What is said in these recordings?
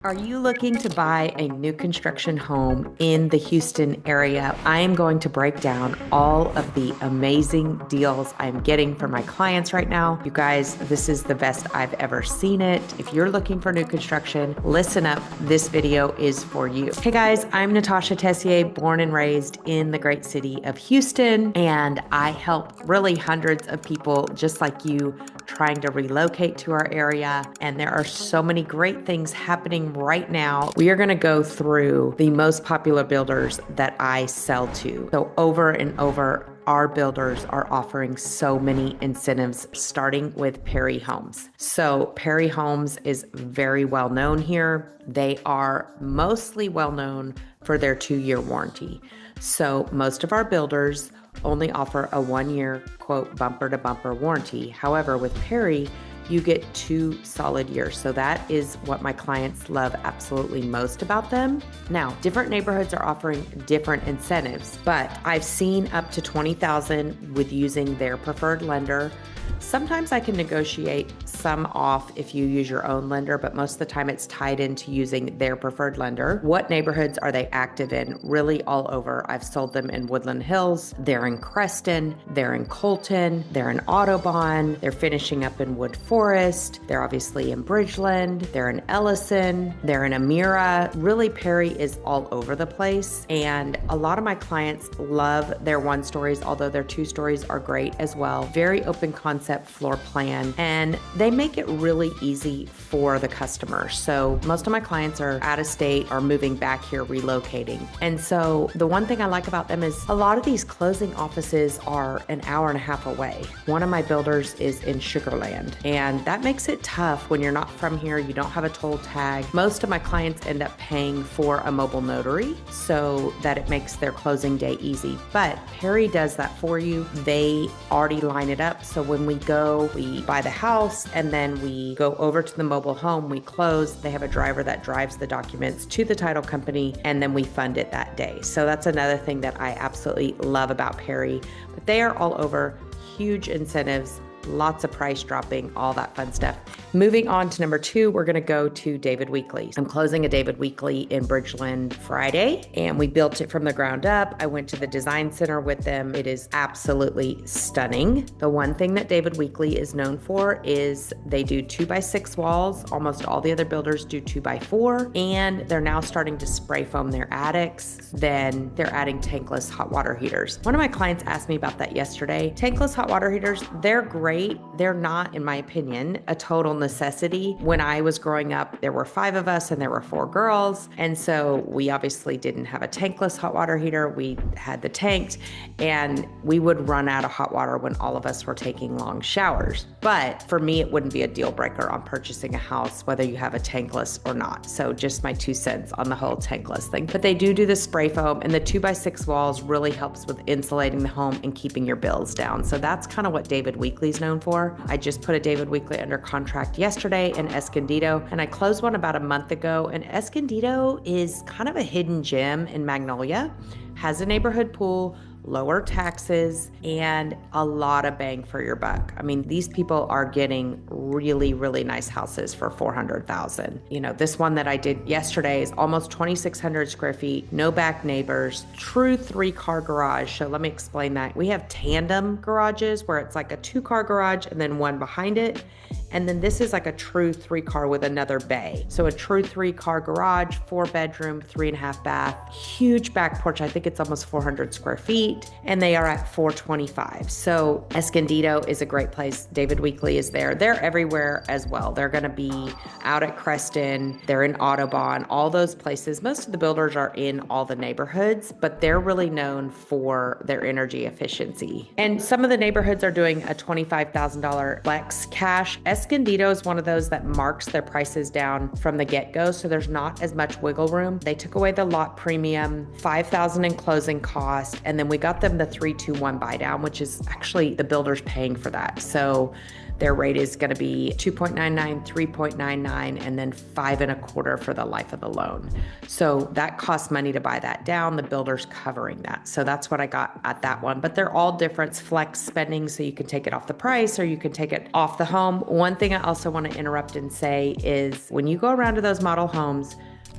Are you looking to buy a new construction home in the Houston area? I am going to break down all of the amazing deals I'm getting for my clients right now. You guys, this is the best I've ever seen it. If you're looking for new construction, listen up. This video is for you. Hey guys, I'm Natasha Tessier, born and raised in the great city of Houston, and I help really hundreds of people just like you trying to relocate to our area. And there are so many great things happening right now. We are going to go through the most popular builders that I sell to. So over and over, our builders are offering so many incentives, starting with Perry Homes. So Perry Homes is very well known here. They are mostly well known for their 2-year warranty. So most of our builders only offer a 1-year, quote, bumper to bumper warranty. However, with Perry, you get 2 solid years. So that is what my clients love absolutely most about them. Now, different neighborhoods are offering different incentives, but I've seen up to $20,000 with using their preferred lender. Sometimes I can negotiate some off if you use your own lender, but most of the time it's tied into using their preferred lender. What neighborhoods are they active in? Really all over. I've sold them in Woodland Hills, they're in Creston, they're in Colton, they're in Audubon, they're finishing up in Wood Forest, they're obviously in Bridgeland, they're in Ellison, they're in Amira. Really, Perry is all over the place. And a lot of my clients love their 1 stories, although their 2 stories are great as well. Very open concept floor plan, and they make it really easy for the customer. So most of my clients are out of state or moving back here, relocating. And so the one thing I like about them is a lot of these closing offices are an hour and a half away. One of my builders is in Sugar Land, and that makes it tough when you're not from here, you don't have a toll tag. Most of my clients end up paying for a mobile notary so that it makes their closing day easy. But Perry does that for you. They already line it up. So when we go, we buy the house, and then we go over to the mobile home, we close. They have a driver that drives the documents to the title company, and then we fund it that day. So that's another thing that I absolutely love about Perry. But they are all over, huge incentives, lots of price dropping, all that fun stuff. Moving on to number 2, we're going to go to David Weekley. I'm closing a David Weekley in Bridgeland Friday, and we built it from the ground up. I went to the design center with them. It is absolutely stunning. The one thing that David Weekley is known for is they do 2x6 walls. Almost all the other builders do 2x4, and they're now starting to spray foam their attics. Then they're adding tankless hot water heaters. One of my clients asked me about that yesterday. Tankless hot water heaters, they're great. They're not, in my opinion, a total necessity. When I was growing up, there were 5 of us and there were 4 girls. And so we obviously didn't have a tankless hot water heater. We had the tanked, and we would run out of hot water when all of us were taking long showers. But for me, it wouldn't be a deal breaker on purchasing a house, whether you have a tankless or not. So just my 2 cents on the whole tankless thing. But they do the spray foam, and the 2x6 walls really helps with insulating the home and keeping your bills down. So that's kind of what David Weekley's known for. I just put a David Weekley under contract yesterday in Escondido, and I closed one about a month ago. And Escondido is kind of a hidden gem in Magnolia, has a neighborhood pool, lower taxes, and a lot of bang for your buck. I mean, these people are getting really, really nice houses for $400,000. You know, this one that I did yesterday is almost 2,600 square feet, no back neighbors, true 3-car garage. So let me explain that. We have tandem garages where it's like a 2-car garage and then one behind it. And then this is like a true 3-car with another bay. So a true 3-car garage, 4-bedroom, 3.5 bath, huge back porch. I think it's almost 400 square feet, and they are at $425. So Escondido is a great place. David Weekley is there. They're everywhere as well. They're going to be out at Creston. They're in Audubon, all those places. Most of the builders are in all the neighborhoods, but they're really known for their energy efficiency. And some of the neighborhoods are doing a $25,000 flex cash. Escondido is one of those that marks their prices down from the get-go, so there's not as much wiggle room. They took away the lot premium, $5,000 in closing cost, and then we got them the 3-2-1 buy down, which is actually the builder's paying for that. So their rate is going to be 2.99, 3.99, and then 5.25 for the life of the loan. So that costs money to buy that down. The builder's covering that. So that's what I got at that one. But they're all different flex spending, so you can take it off the price or you can take it off the home. One thing I also want to interrupt and say is when you go around to those model homes,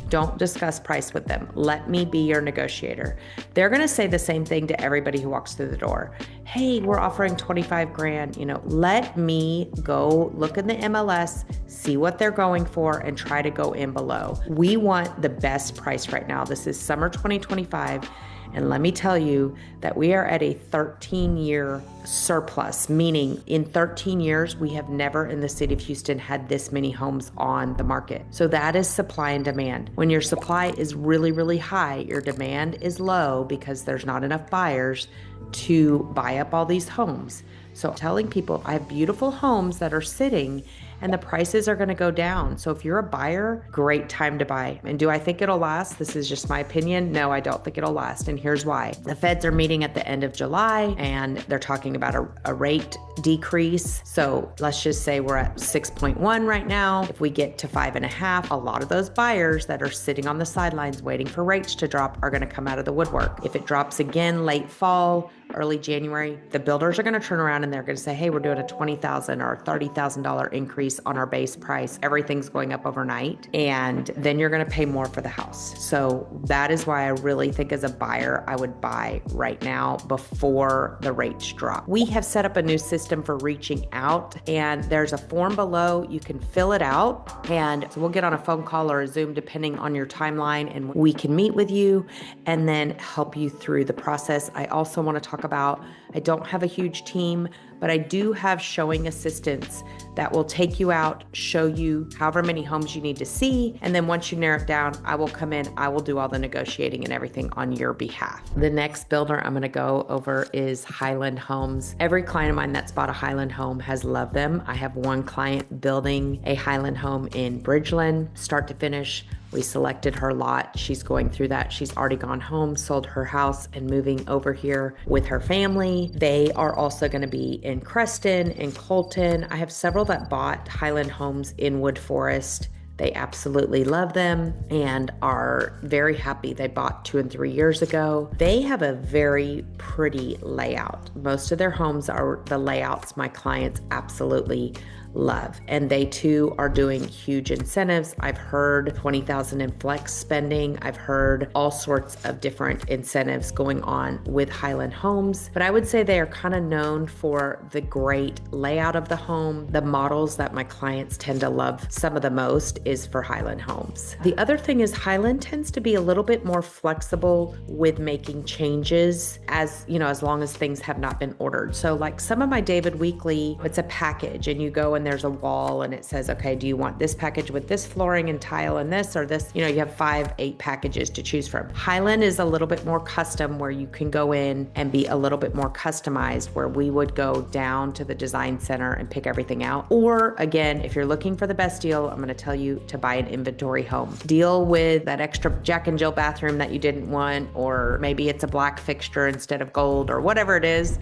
don't discuss price with them. Let me be your negotiator. They're going to say the same thing to everybody who walks through the door. Hey, we're offering 25 grand. Let me go look in the MLS, see what they're going for, and try to go in below. We want the best price right now. This is summer 2025. And let me tell you that we are at a 13-year surplus, meaning in 13 years, we have never in the city of Houston had this many homes on the market. So that is supply and demand. When your supply is really, really high, your demand is low because there's not enough buyers to buy up all these homes. So telling people I have beautiful homes that are sitting and the prices are going to go down. So if you're a buyer, great time to buy. And do I think it'll last? This is just my opinion. No, I don't think it'll last. And here's why. The feds are meeting at the end of July and they're talking about a rate decrease. So let's just say we're at 6.1 right now. If we get to 5.5, a lot of those buyers that are sitting on the sidelines waiting for rates to drop are going to come out of the woodwork. If it drops again late fall, early January, the builders are going to turn around and they're going to say, hey, we're doing a $20,000 or $30,000 increase on our base price. Everything's going up overnight. And then you're going to pay more for the house. So that is why I really think as a buyer, I would buy right now before the rates drop. We have set up a new system for reaching out and there's a form below. You can fill it out and so we'll get on a phone call or a Zoom depending on your timeline and we can meet with you and then help you through the process. I also want to talk about, I don't have a huge team, but I do have showing assistants that will take you out, show you however many homes you need to see. And then once you narrow it down, I will come in, I will do all the negotiating and everything on your behalf. The next builder I'm gonna go over is Highland Homes. Every client of mine that's bought a Highland home has loved them. I have one client building a Highland home in Bridgeland, start to finish. We selected her lot. She's going through that. She's already gone home, sold her house, and moving over here with her family. They are also going to be in Creston, in Colton. I have several that bought Highland homes in Wood Forest. They absolutely love them and are very happy. They bought 2 and 3 years ago. They have a very pretty layout. Most of their homes are the layouts my clients absolutely love. And they too are doing huge incentives. I've heard 20,000 in flex spending. I've heard all sorts of different incentives going on with Highland Homes, but I would say they are kind of known for the great layout of the home. The models that my clients tend to love some of the most is for Highland Homes. The other thing is Highland tends to be a little bit more flexible with making changes as long as things have not been ordered. So like some of my David Weekly, it's a package and you go and there's a wall and it says, okay, do you want this package with this flooring and tile and this or this? You have 5-8 packages to choose from. Highland is a little bit more custom where you can go in and be a little bit more customized where we would go down to the design center and pick everything out. Or again, if you're looking for the best deal, I'm going to tell you to buy an inventory home. Deal with that extra Jack and Jill bathroom that you didn't want, or maybe it's a black fixture instead of gold or whatever it is.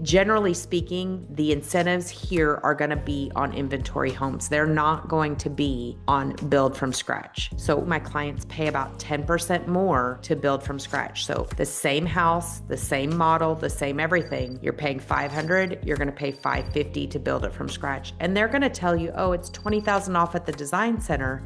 Generally speaking, the incentives here are going to be on inventory homes. They're not going to be on build from scratch. So my clients pay about 10% more to build from scratch. So the same house, the same model, the same everything, you're paying $500, you're going to pay $550 to build it from scratch. And they're going to tell you, oh, it's $20,000 off at the design center,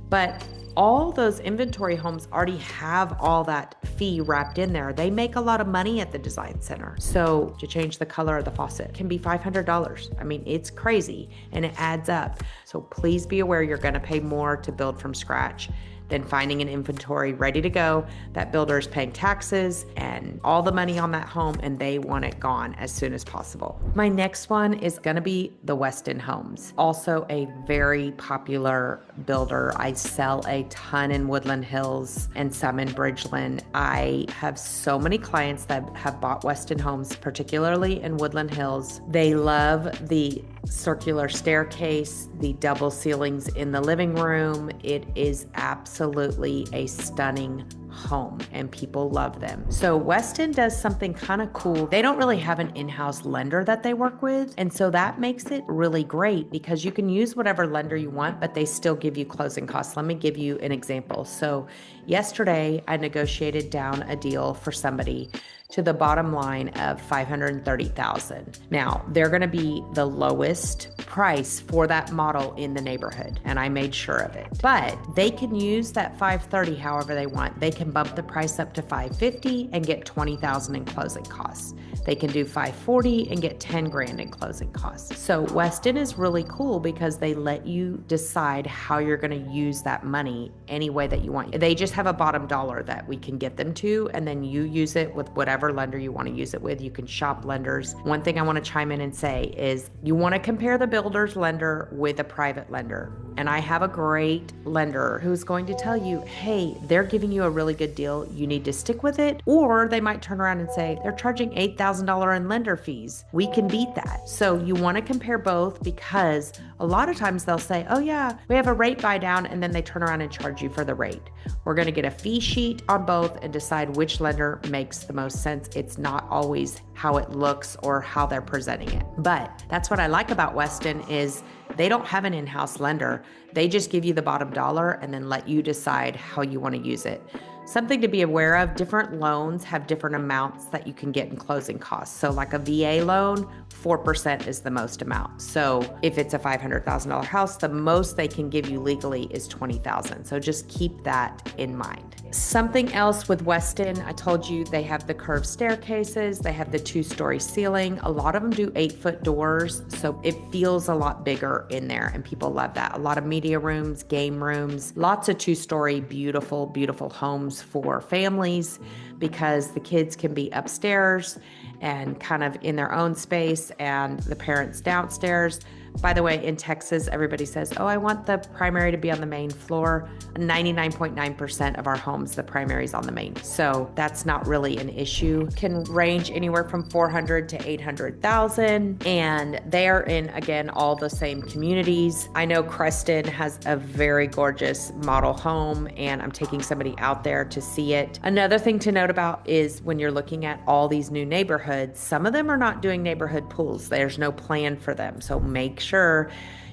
but all those inventory homes already have all that fee wrapped in there. They make a lot of money at the design center. So to change the color of the faucet can be $500. I mean, it's crazy and it adds up. So please be aware you're going to pay more to build from scratch than finding an inventory ready to go. That builder is paying taxes and all the money on that home and they want it gone as soon as possible. My next one is going to be the Weston Homes. Also a very popular builder. I sell a ton in Woodland Hills and some in Bridgeland. I have so many clients that have bought Weston Homes, particularly in Woodland Hills. They love the circular staircase, the double ceilings in the living room. It is absolutely a stunning home, and people love them. So Weston does something kind of cool. They don't really have an in-house lender that they work with, and so that makes it really great because you can use whatever lender you want, but they still give you closing costs. Let me give you an example. So yesterday I negotiated down a deal for somebody to the bottom line of $530,000. Now, they're going to be the lowest price for that model in the neighborhood, and I made sure of it. But they can use that $530 however they want. They can bump the price up to $550 and get $20,000 in closing costs. They can do $540 and get $10,000 in closing costs. So Weston is really cool because they let you decide how you're going to use that money any way that you want. They just have a bottom dollar that we can get them to, and then you use it with whatever lender you want to use it with. You can shop lenders. One thing I want to chime in and say is you want to compare the builder's lender with a private lender. And I have a great lender who's going to tell you, hey, they're giving you a really good deal. You need to stick with it. Or they might turn around and say, they're charging $8,000 in lender fees. We can beat that. So you want to compare both because a lot of times they'll say, oh yeah, we have a rate buy down, and then they turn around and charge you for the rate. We're going to get a fee sheet on both and decide which lender makes the most sense. It's not always how it looks or how they're presenting it. But that's what I like about Weston is they don't have an in-house lender. They just give you the bottom dollar and then let you decide how you want to use it. Something to be aware of, different loans have different amounts that you can get in closing costs. So like a VA loan, 4% is the most amount. So if it's a $500,000 house, the most they can give you legally is $20,000. So just keep that in mind. Something else with Weston, I told you they have the curved staircases, they have the 2-story ceiling. A lot of them do 8-foot doors, so it feels a lot bigger in there, and people love that. A lot of media rooms, game rooms, lots of 2-story, beautiful, beautiful homes for families because the kids can be upstairs and kind of in their own space and the parents downstairs. By the way, in Texas, everybody says, oh, I want the primary to be on the main floor. 99.9% of our homes, the primary is on the main. So that's not really an issue. Can range anywhere from 400 to 800,000. And they are in, again, all the same communities. I know Creston has a very gorgeous model home, and I'm taking somebody out there to see it. Another thing to note about is when you're looking at all these new neighborhoods, some of them are not doing neighborhood pools. There's no plan for them. So make sure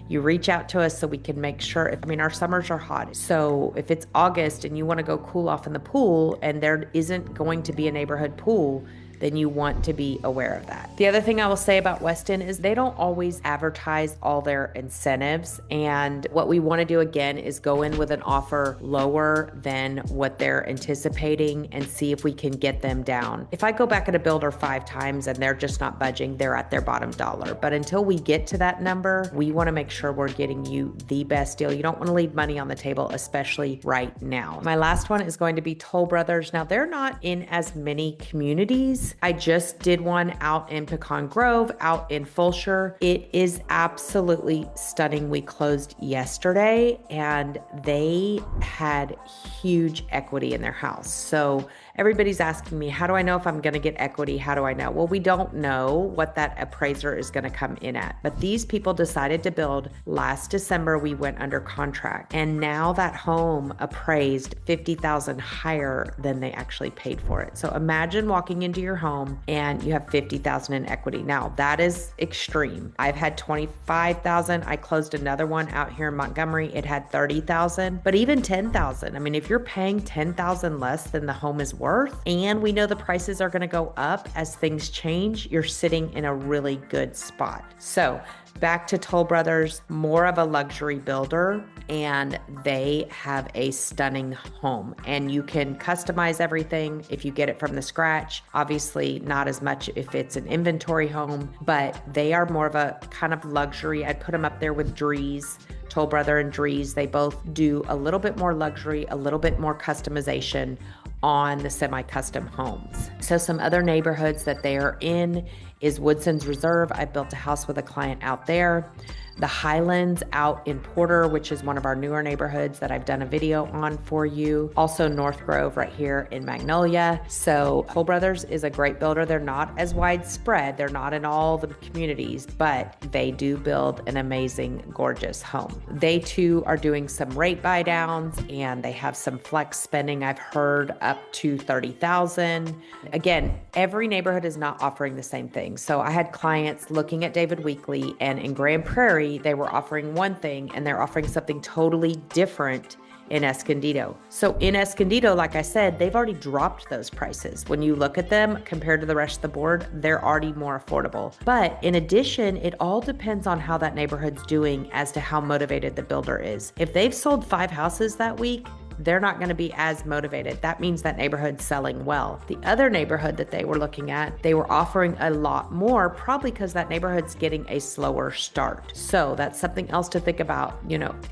you reach out to us so we can make sure. Our summers are hot. So if it's August and you want to go cool off in the pool and there isn't going to be a neighborhood pool, then you want to be aware of that. The other thing I will say about Weston is they don't always advertise all their incentives. And what we want to do again is go in with an offer lower than what they're anticipating and see if we can get them down. If I go back at a builder 5 times and they're just not budging, they're at their bottom dollar. But until we get to that number, we want to make sure we're getting you the best deal. You don't want to leave money on the table, especially right now. My last one is going to be Toll Brothers. Now, they're not in as many communities. I just did one out in Pecan Grove, out in Fulshire. It is absolutely stunning. We closed yesterday and they had huge equity in their house. So everybody's asking me, how do I know if I'm going to get equity? How do I know? Well, we don't know what that appraiser is going to come in at. But these people decided to build. Last December, we went under contract. And now that home appraised $50,000 higher than they actually paid for it. So imagine walking into your home and you have $50,000 in equity. Now that is extreme. I've had $25,000. I closed another one out here in Montgomery. It had $30,000, but even $10,000. If you're paying $10,000 less than the home is worth, and we know the prices are going to go up as things change, you're sitting in a really good spot. So back to Toll Brothers, more of a luxury builder, and they have a stunning home. And you can customize everything if you get it from the scratch. Obviously, not as much if it's an inventory home, but they are more of a kind of luxury. I'd put them up there with Drees. Toll Brother and Drees, they both do a little bit more luxury, a little bit more customization on the semi-custom homes. So some other neighborhoods that they are in is Woodson's Reserve. I built a house with a client out there. The Highlands out in Porter, which is one of our newer neighborhoods that I've done a video on for you. Also North Grove right here in Magnolia. So Toll Brothers is a great builder. They're not as widespread. They're not in all the communities, but they do build an amazing, gorgeous home. They too are doing some rate buy downs, and they have some flex spending. I've heard up to $30,000. Again, every neighborhood is not offering the same thing. So I had clients looking at David Weekley, and in Grand Prairie, they were offering one thing and they're offering something totally different in Escondido. So in Escondido, like I said, they've already dropped those prices. When you look at them compared to the rest of the board, they're already more affordable. But in addition, it all depends on how that neighborhood's doing as to how motivated the builder is. If they've sold 5 houses that week, they're not going to be as motivated. That means that neighborhood's selling well. The other neighborhood that they were looking at, they were offering a lot more, probably because that neighborhood's getting a slower start. So that's something else to think about,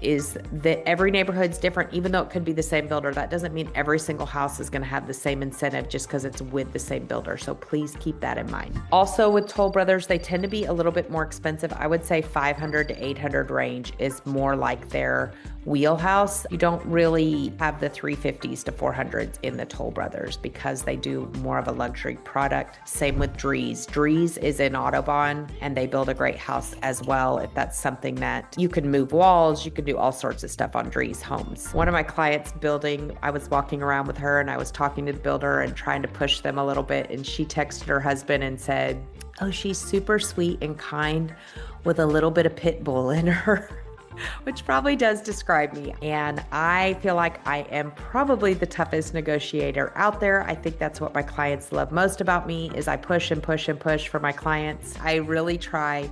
is that every neighborhood's different. Even though it could be the same builder, that doesn't mean every single house is going to have the same incentive just because it's with the same builder. So please keep that in mind. Also with Toll Brothers, they tend to be a little bit more expensive. I would say 500 to 800 range is more like their wheelhouse. You don't really have the 350s to 400s in the Toll Brothers because they do more of a luxury product. Same with Drees. Drees is in Audubon, and they build a great house as well. If that's something that you can move walls, you can do all sorts of stuff on Drees homes. One of my clients building, I was walking around with her and I was talking to the builder and trying to push them a little bit, and she texted her husband and said, "Oh, she's super sweet and kind with a little bit of pit bull in her." Which probably does describe me. And I feel like I am probably the toughest negotiator out there. I think that's what my clients love most about me, is I push and push and push for my clients. I really try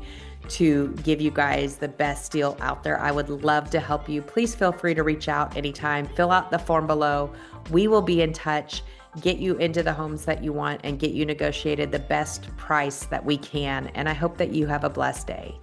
to give you guys the best deal out there. I would love to help you. Please feel free to reach out anytime. Fill out the form below. We will be in touch, get you into the homes that you want, and get you negotiated the best price that we can. And I hope that you have a blessed day.